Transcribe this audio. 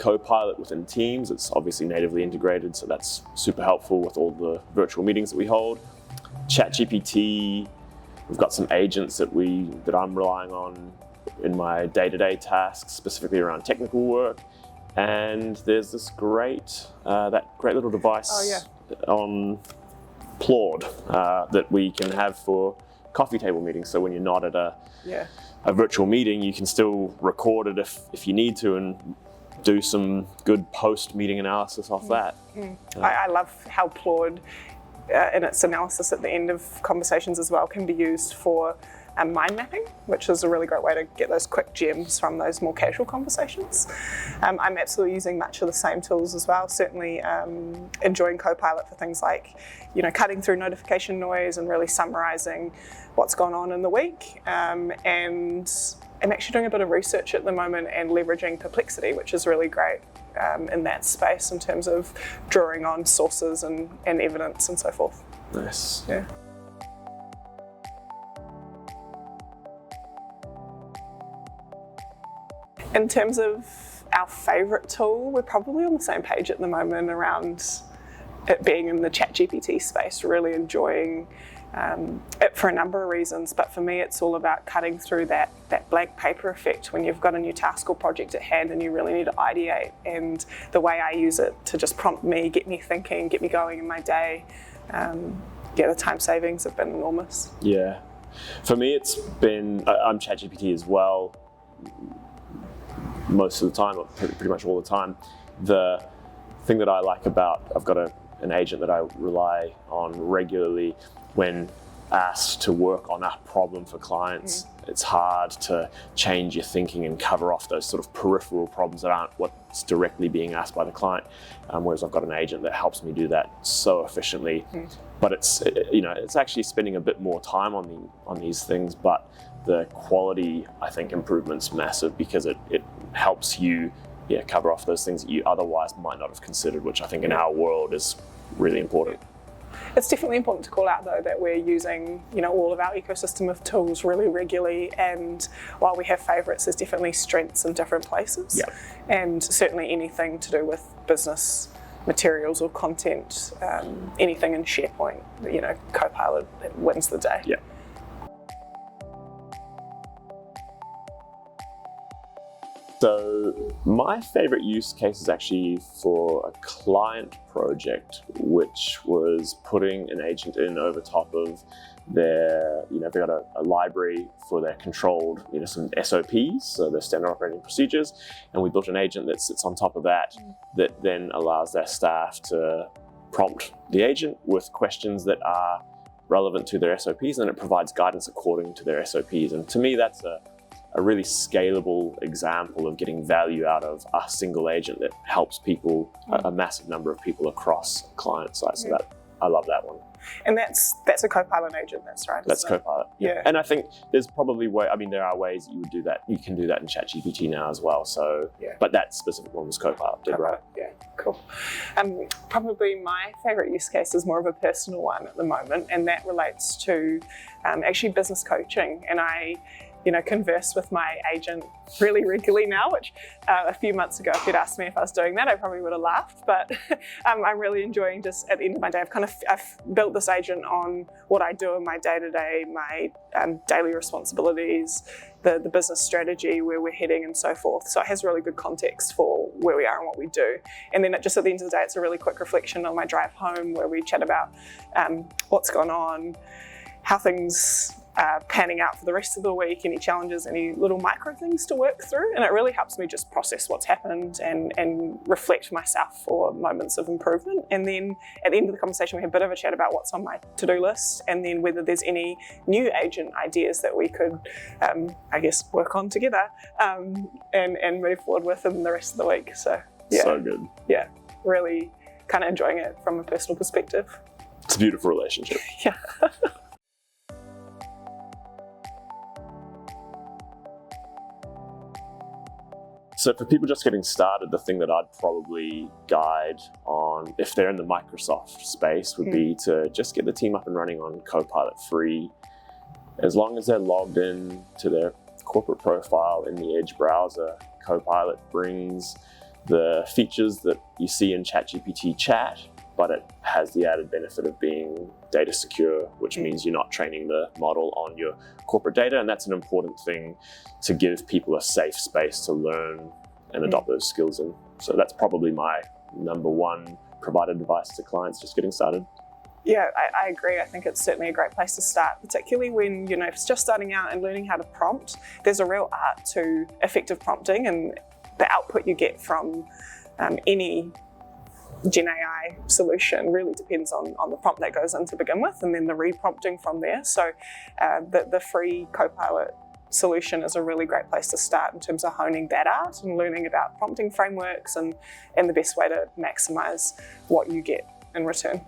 Copilot within Teams. It's obviously natively integrated, so that's super helpful with all the virtual meetings that we hold. ChatGPT, we've got some agents that I'm relying on in my day-to-day tasks, specifically around technical work. And there's this great little device on Claude that we can have for coffee table meetings. So when you're not at a virtual meeting, you can still record it if you need to and do some good post-meeting analysis off that. I love how Claude, in its analysis at the end of conversations as well, can be used for mind mapping, which is a really great way to get those quick gems from those more casual conversations. I'm absolutely using much of the same tools as well, certainly enjoying Copilot for things like, cutting through notification noise and really summarising what's gone on in the week. And I'm actually doing a bit of research at the moment and leveraging Perplexity, which is really great in that space in terms of drawing on sources and evidence and so forth. Nice. Yeah. In terms of our favourite tool, we're probably on the same page at the moment around it being in the ChatGPT space, really enjoying it for a number of reasons. But for me, it's all about cutting through that blank paper effect when you've got a new task or project at hand and you really need to ideate. And the way I use it to just prompt me, get me thinking, get me going in my day, the time savings have been enormous. Yeah. For me, it's been, I'm ChatGPT as well. Most of the time, or pretty much all the time. The thing that I like about, I've got an agent that I rely on regularly when asked to work on a problem for clients. It's hard to change your thinking and cover off those sort of peripheral problems that aren't what's directly being asked by the client. Whereas I've got an agent that helps me do that so efficiently. But it's actually spending a bit more time on these things, but the quality, I think, improvement's massive because it helps you cover off those things that you otherwise might not have considered, which I think in our world is really important. It's definitely important to call out though that we're using all of our ecosystem of tools really regularly, and while we have favourites, there's definitely strengths in different places. And certainly anything to do with business materials or content, anything in SharePoint, Copilot wins the day. So my favorite use case is actually for a client project, which was putting an agent in over top of their, they've got a library for their controlled, some SOPs, so their standard operating procedures. And we built an agent that sits on top of that then allows their staff to prompt the agent with questions that are relevant to their SOPs, and it provides guidance according to their SOPs. And to me, that's a really scalable example of getting value out of a single agent that helps people, a massive number of people across client sites. So I love that one. And that's a Copilot agent, that's right? That's Copilot. Yeah. And I think there's probably there are ways that you would do that. You can do that in ChatGPT now as well. So, but that specific one was Copilot, right? Yeah, cool. Probably my favourite use case is more of a personal one at the moment, and that relates to actually business coaching. And I converse with my agent really regularly now, which a few months ago, if you'd asked me if I was doing that, I probably would have laughed. But I'm really enjoying just at the end of my day, I've built this agent on what I do in my day-to-day, my daily responsibilities, the business strategy, where we're heading and so forth. So it has really good context for where we are and what we do. And then just at the end of the day, it's a really quick reflection on my drive home where we chat about what's gone on, how things panning out for the rest of the week, any challenges, any little micro things to work through. And it really helps me just process what's happened and reflect myself for moments of improvement. And then at the end of the conversation, we have a bit of a chat about what's on my to-do list, and then whether there's any new agent ideas that we could, work on together and move forward with in the rest of the week. So, So good. Yeah, really kind of enjoying it from a personal perspective. It's a beautiful relationship. Yeah. So for people just getting started, the thing that I'd probably guide on, if they're in the Microsoft space, would be to just get the team up and running on Copilot free. As long as they're logged in to their corporate profile in the Edge browser, Copilot brings the features that you see in ChatGPT chat, but it has the added benefit of being data secure, which means you're not training the model on your corporate data. And that's an important thing to give people a safe space to learn and adopt those skills in. So that's probably my number one provided advice to clients just getting started. Yeah, I agree. I think it's certainly a great place to start, particularly when, you know, if it's just starting out and learning how to prompt. There's a real art to effective prompting, and the output you get from any GenAI solution really depends on the prompt that goes in to begin with, and then the reprompting from there. So the free Copilot solution is a really great place to start in terms of honing that art and learning about prompting frameworks and the best way to maximize what you get in return.